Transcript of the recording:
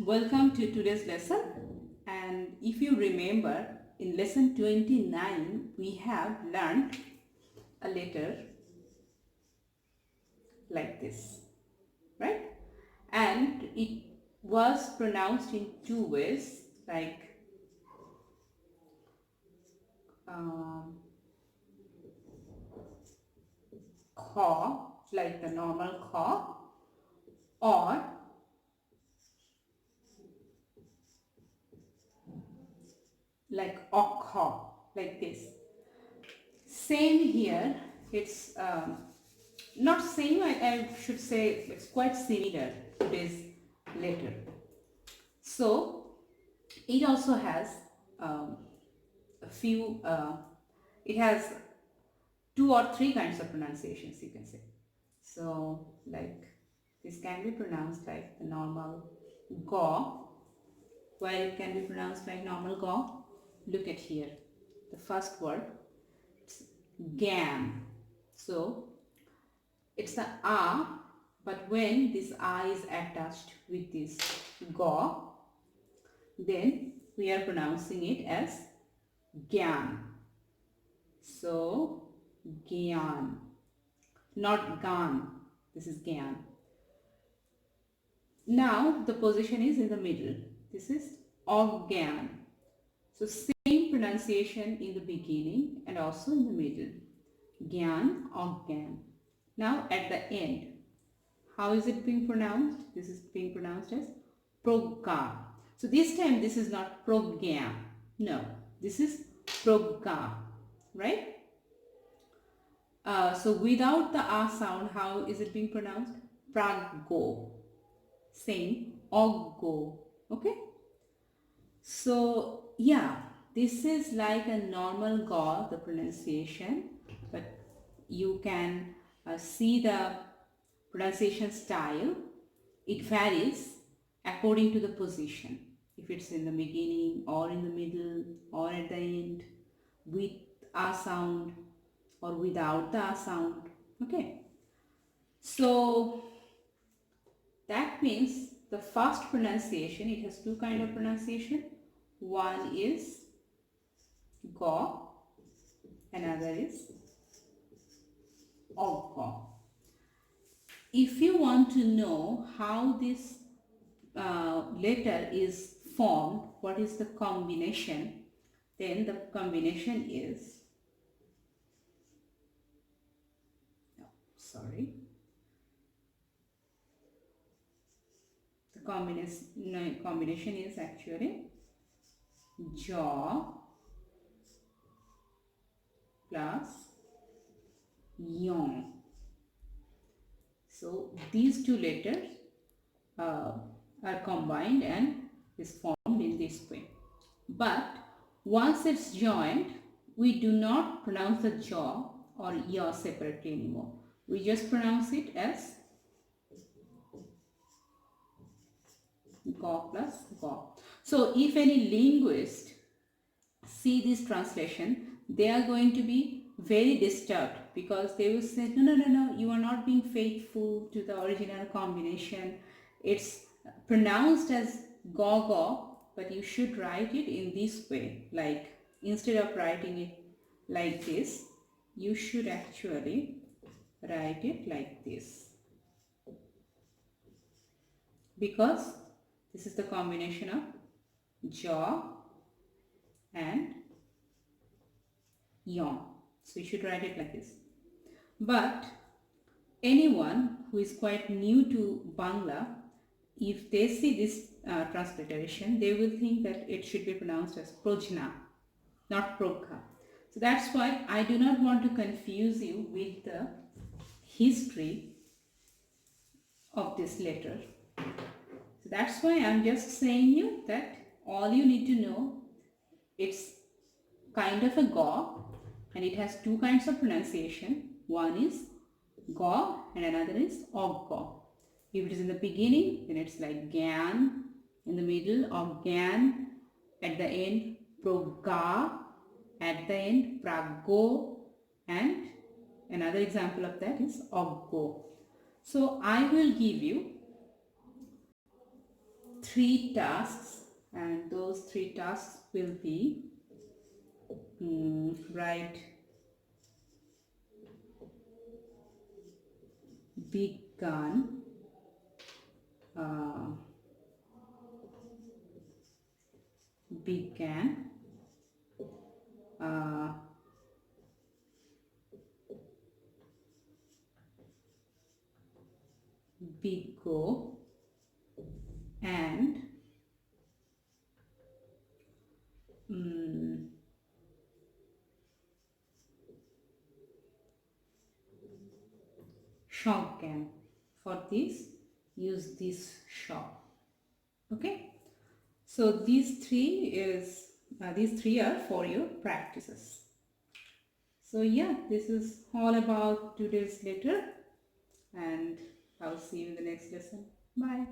Welcome to today's lesson. And if you remember, in lesson 29, we have learned a letter like this, right? And it was pronounced in two ways, like um, kha, like the normal kha, or like okha, like this. Same here. It's not same, I should say it's quite similar to this letter. So it also has um, a few, it has two or three kinds of pronunciations, you can say. So like this can be pronounced like the normal ga, while it can be pronounced like normal ga. Look at here, the first word, it's gam. So it's the a, but when this a is attached with this ga, then we are pronouncing it as gyan. So gyan, not gan. This is gyan. Now the position is in the middle. This is organ. So same pronunciation in the beginning and also in the middle. Gyan, organ. Now at the end, how is it being pronounced? This is being pronounced as proga. So this time this is not progam. No, this is proga, right? So without the a sound, how is it being pronounced? Prago. Same, oggo. Okay. So yeah, this is like a normal ga, the pronunciation, but you can see the pronunciation style. It varies according to the position. If it's in the beginning or in the middle or at the end, with a sound or without the a sound. Okay. So that means the first pronunciation, it has two kind of pronunciation. One is ga, another is ogga. If you want to know how this letter is formed, what is the combination, then the combination is, sorry, the combination is actually jaw plus yon. So these two letters are combined and is formed in this way. But once it's joined, we do not pronounce the jaw or yaw separately anymore. We just pronounce it as ga plus ga. So if any linguist see this translation, they are going to be very disturbed because they will say, no, you are not being faithful to the original combination. It's pronounced as ga, but you should write it in this way. Like instead of writing it like this, you should actually write it like this, because this is the combination of jaw and yawn. So you should write it like this. But anyone who is quite new to Bangla, if they see this transliteration, they will think that it should be pronounced as projna, not prokha. So that's why I do not want to confuse you with the history of this letter. So that's why I'm just saying you that all you need to know, it's kind of a ga, and it has two kinds of pronunciation. One is ga and another is ogga. If it is in the beginning, then it's like gan, in the middle organ, at the end proga, at the end prago, and another example of that is oggo. So I will give you 3 tasks, and those 3 tasks will be write began, uh, began, uh, bigo, and shotgun. For this, use this shop. Okay. So these three are for your practices. So yeah, this is all about today's letter, and I'll see you in the next lesson. Bye.